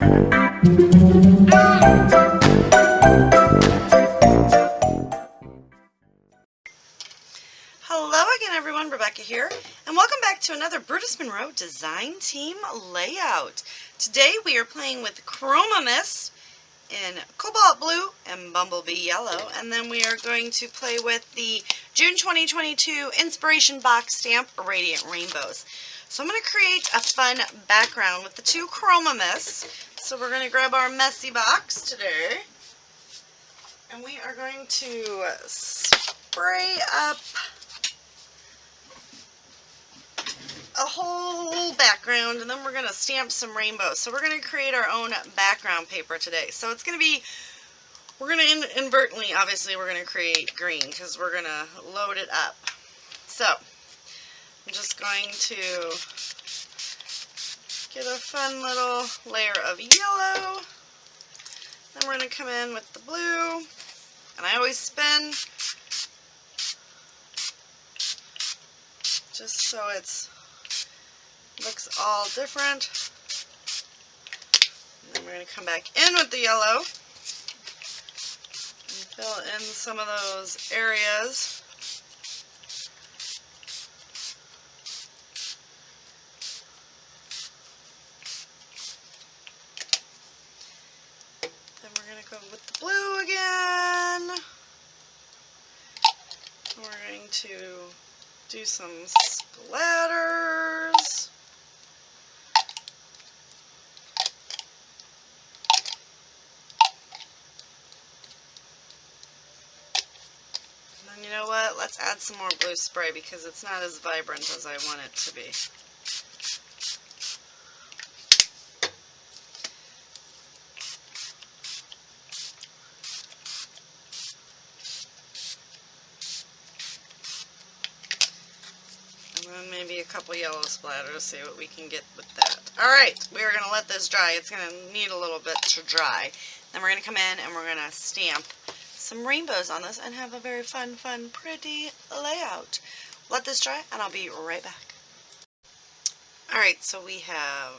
Hello again everyone, Rebecca here, and welcome back to another Brutus Monroe Design Team Layout. Today we are playing with Chroma Mist in Cobalt Blue and Bumblebee Yellow, and then we are going to play with the June 2022 Inspiration Box Stamp Radiant Rainbows. So I'm going to create a fun background with the two Chroma Mists. So we're going to grab our messy box today, and we are going to spray up a whole background, and then we're going to stamp some rainbows. So we're going to create our own background paper today. So it's going to be, we're going to inadvertently, obviously, we're going to create green because we're going to load it up. So I'm just going to get a fun little layer of yellow. Then we're going to come in with the blue, and I always spin just so it's looks all different. And then we're going to come back in with the yellow and fill in some of those areas. Then we're going to go with the blue again. We're going to do some splatters. And you know what? Let's add some more blue spray because it's not as vibrant as I want it to be. And then maybe a couple yellow splatters, see what we can get with that. Alright, we're going to let this dry. It's going to need a little bit to dry. Then we're going to come in and we're going to stamp some rainbows on this and have a very fun, pretty layout. Let this dry and I'll be right back. Alright, so we have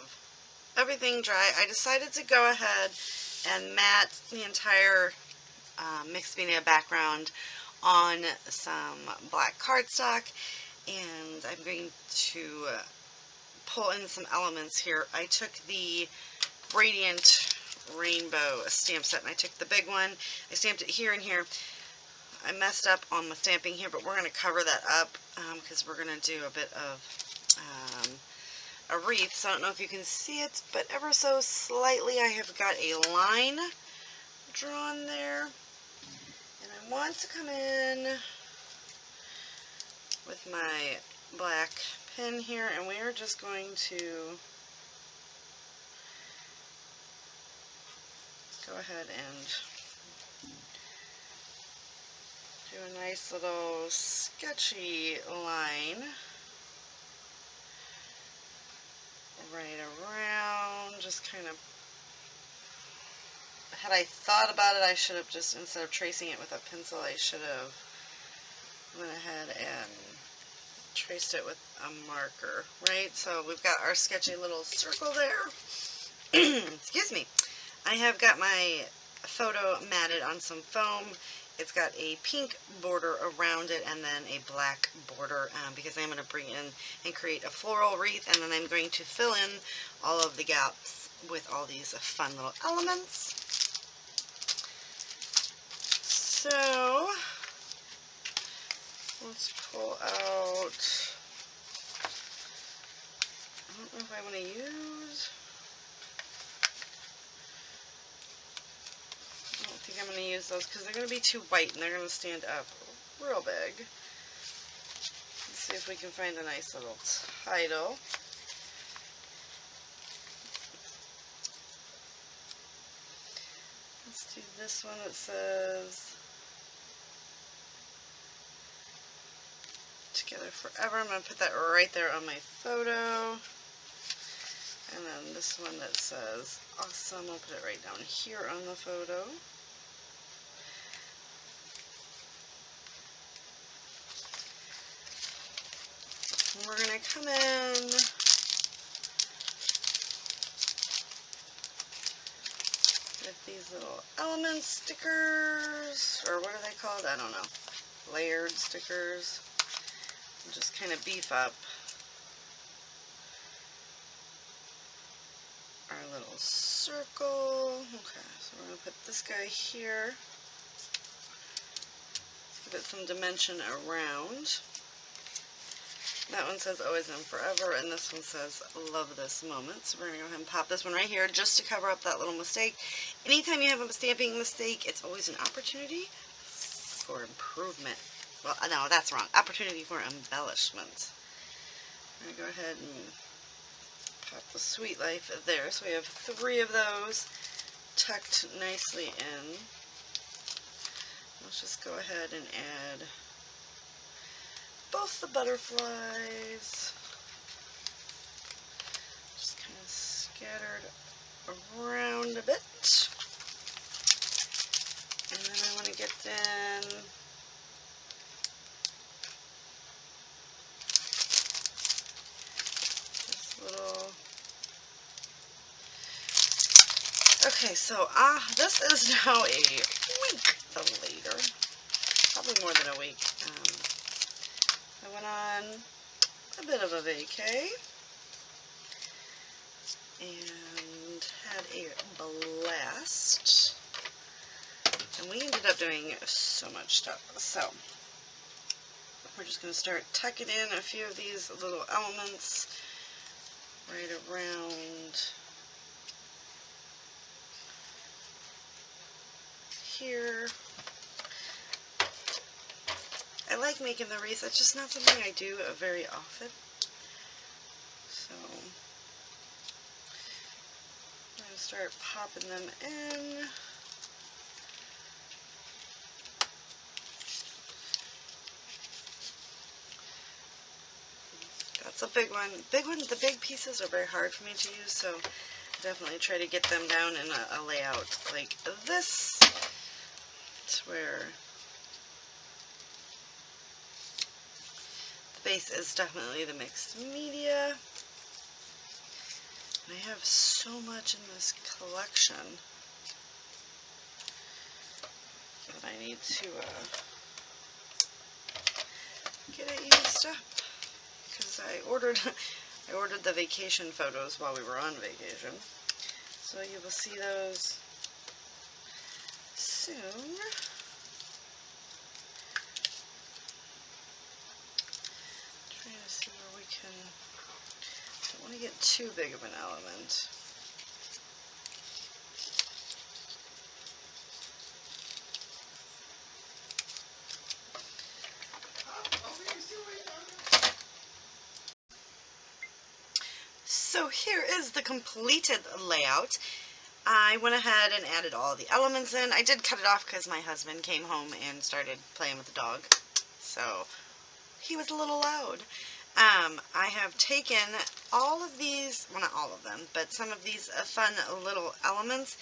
everything dry. I decided to go ahead and matte the entire mixed media background on some black cardstock, and I'm going to pull in some elements here. I took the Radiant Rainbow stamp set, and I took the big one. I stamped it here and here. I messed up on the stamping here, but we're going to cover that up because we're going to do a bit of a wreath. So I don't know if you can see it, but ever so slightly I have got a line drawn there. And I want to come in with my black pen here, and we are just going to go ahead and do a nice little sketchy line right around. Just kind of, had I thought about it, I should have just, instead of tracing it with a pencil, I should have went ahead and traced it with a marker, right? So we've got our sketchy little circle there. Excuse me. I have got my photo matted on some foam. It's got a pink border around it and then a black border because I'm going to bring in and create a floral wreath, and then I'm going to fill in all of the gaps with all these fun little elements. So let's pull out, I don't know if I want to use, I don't think I'm going to use those because they're going to be too white and they're going to stand up real big. Let's see if we can find a nice little title. Let's do this one that says Together Forever. I'm going to put that right there on my photo. And then this one that says Awesome, I'll put it right down here on the photo. And we're going to come in with these little element stickers, or what are they called? I don't know. Layered stickers. And just kind of beef up our little circle. Okay, so we're going to put this guy here. Let's give it some dimension around. That one says always and forever, and this one says love this moment. So we're going to go ahead and pop this one right here just to cover up that little mistake. Anytime you have a stamping mistake, it's always an opportunity for improvement. Well, no, that's wrong. Opportunity for embellishment. I'm going to go ahead and pop the Sweet Life there. So we have 3 of those tucked nicely in. Let's just go ahead and add both the butterflies, just kind of scattered around a bit. And then I want to get in this little, okay, so this is now a week later, probably more than a week. I went on a bit of a vacay and had a blast, and we ended up doing so much stuff. So we're just going to start tucking in a few of these little elements right around here. I like making the wreaths. It's just not something I do very often. So I'm going to start popping them in. That's a big one. The big pieces are very hard for me to use, so I definitely try to get them down in a layout like this. It's where the base is definitely the mixed media. And I have so much in this collection that I need to get it used up, because I ordered the vacation photos while we were on vacation, so you will see those soon. Trying to see where we can, don't want to get too big of an element. So here is the completed layout. I went ahead and added all the elements in. I did cut it off because my husband came home and started playing with the dog, so he was a little loud. I have taken all of these, well, not all of them, but some of these fun little elements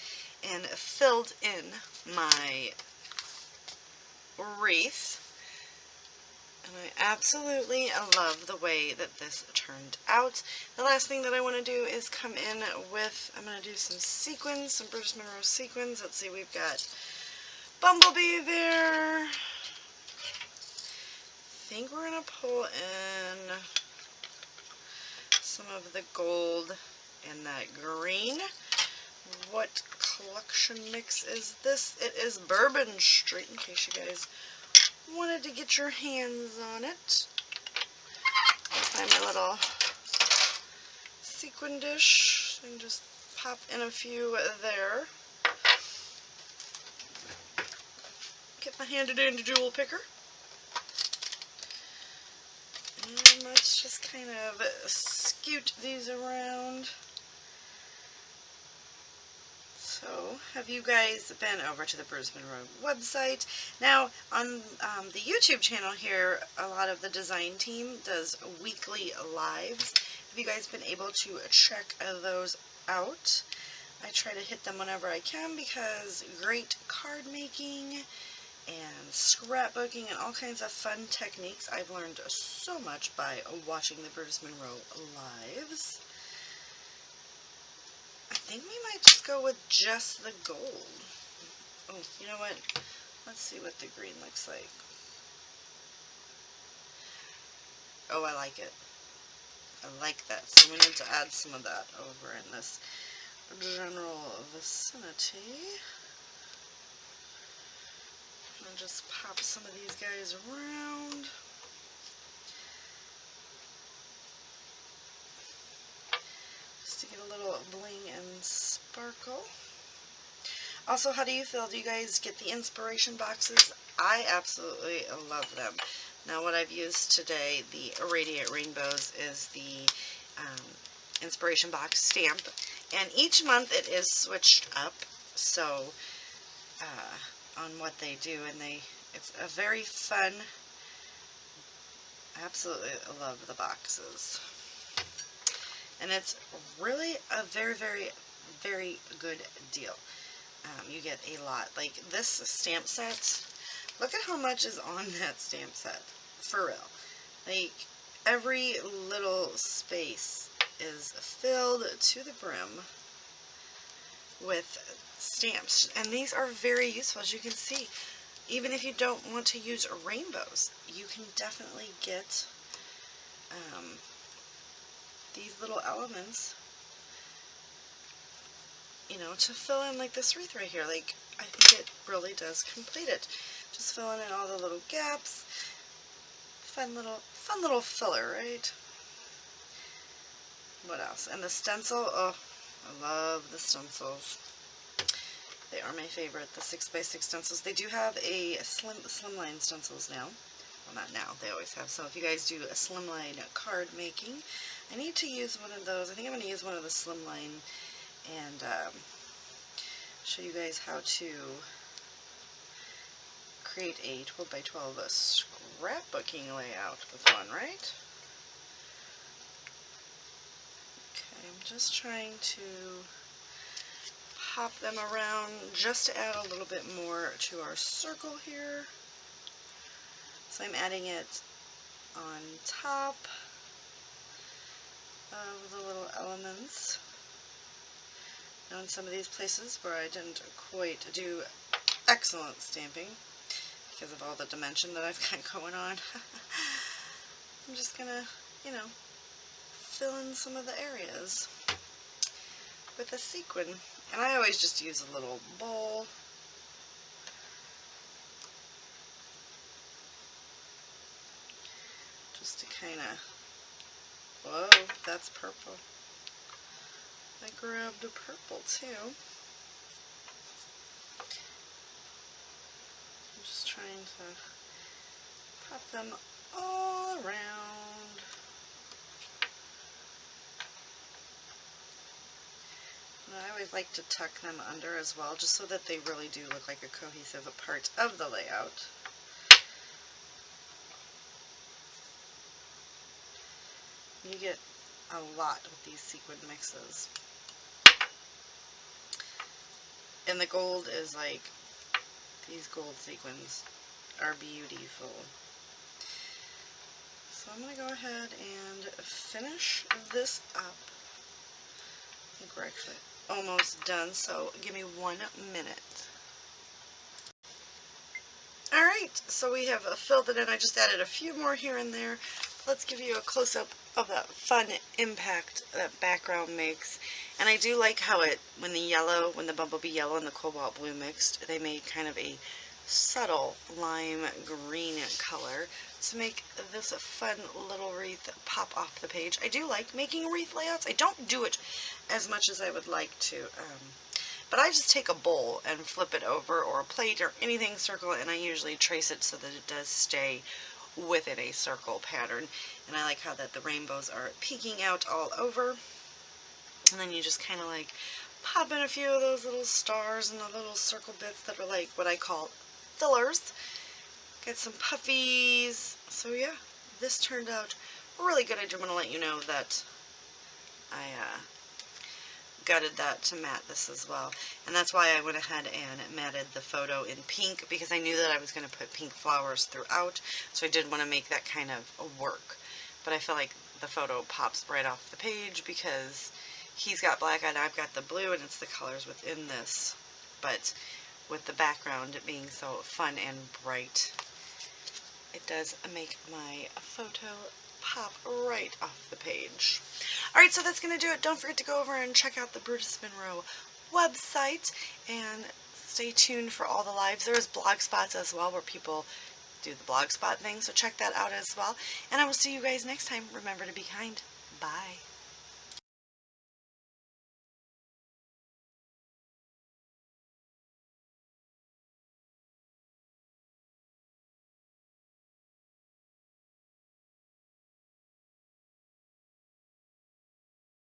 and filled in my wreath. And I absolutely love the way that this turned out. The last thing that I want to do is come in with, I'm going to do some sequins, some Brutus Monroe sequins. Let's see, we've got Bumblebee there. I think we're going to pull in some of the gold and that green. What collection mix is this? It is Bourbon Street, in case you guys wanted to get your hands on it. I'll find my little sequin dish and just pop in a few there. Get my handy dandy jewel picker. And let's just kind of scoot these around. So, have you guys been over to the Brutus Monroe website? Now, on the YouTube channel here, a lot of the design team does weekly lives. Have you guys been able to check those out? I try to hit them whenever I can because great card making and scrapbooking and all kinds of fun techniques. I've learned so much by watching the Brutus Monroe lives. I think we might just go with just the gold. Oh, you know what? Let's see what the green looks like. Oh, I like it. I like that. So we need to add some of that over in this general vicinity. And just pop some of these guys around. Just to get a little bling and sparkle. Also, how do you feel? Do you guys get the inspiration boxes? I absolutely love them. Now, what I've used today, the Radiant Rainbows, is the inspiration box stamp. And each month it is switched up, so on what they do, and it's a very fun. I absolutely love the boxes. And it's really a very, very, very good deal. You get a lot. Like this stamp set, look at how much is on that stamp set. For real. Like every little space is filled to the brim with stamps. And these are very useful, as you can see. Even if you don't want to use rainbows, you can definitely get these little elements, you know, to fill in like this wreath right here. Like, I think it really does complete it. Just filling in all the little gaps. Fun little filler, right? What else? And the stencil, oh, I love the stencils. They are my favorite, the 6x6 stencils. They do have a slimline stencils now. Well, not now, they always have. So if you guys do a slimline card making, I need to use one of those. I think I'm going to use one of the slimline and show you guys how to create a 12x12 scrapbooking layout with one, right? Okay, I'm just trying to pop them around just to add a little bit more to our circle here. So I'm adding it on top of the little elements. Now in some of these places where I didn't quite do excellent stamping because of all the dimension that I've got going on, I'm just gonna, you know, fill in some of the areas with a sequin. And I always just use a little bowl. Just to kind of, whoa, that's purple. I grabbed a purple too. I'm just trying to pop them all around. And I always like to tuck them under as well, just so that they really do look like a cohesive part of the layout. You get a lot with these sequin mixes. And the gold is like, these gold sequins are beautiful. So I'm going to go ahead and finish this up. I think we're actually almost done, so give me 1 minute. Alright, so we have filled it in. I just added a few more here and there. Let's give you a close-up of that fun impact that background makes. And I do like how it, when the bumblebee yellow and the cobalt blue mixed, they made kind of a subtle lime green color to make this a fun little wreath pop off the page. I do like making wreath layouts. I don't do it as much as I would like to, but I just take a bowl and flip it over, or a plate or anything, circle it, and I usually trace it so that it does stay within a circle pattern. And I like how that the rainbows are peeking out all over, and then you just kind of like pop in a few of those little stars and the little circle bits that are like what I call fillers. Get some puffies. So yeah, this turned out really good. I just want to let you know that I gutted that to matte this as well, and that's why I went ahead and matted the photo in pink, because I knew that I was going to put pink flowers throughout, so I did want to make that kind of work. But I feel like the photo pops right off the page because he's got black and I've got the blue, and it's the colors within this. But with the background it being so fun and bright, it does make my photo pop right off the page. Alright, so that's going to do it. Don't forget to go over and check out the Brutus Monroe website, and stay tuned for all the lives. There's blog spots as well where people do the blog spot thing, so check that out as well. And I will see you guys next time. Remember to be kind. Bye.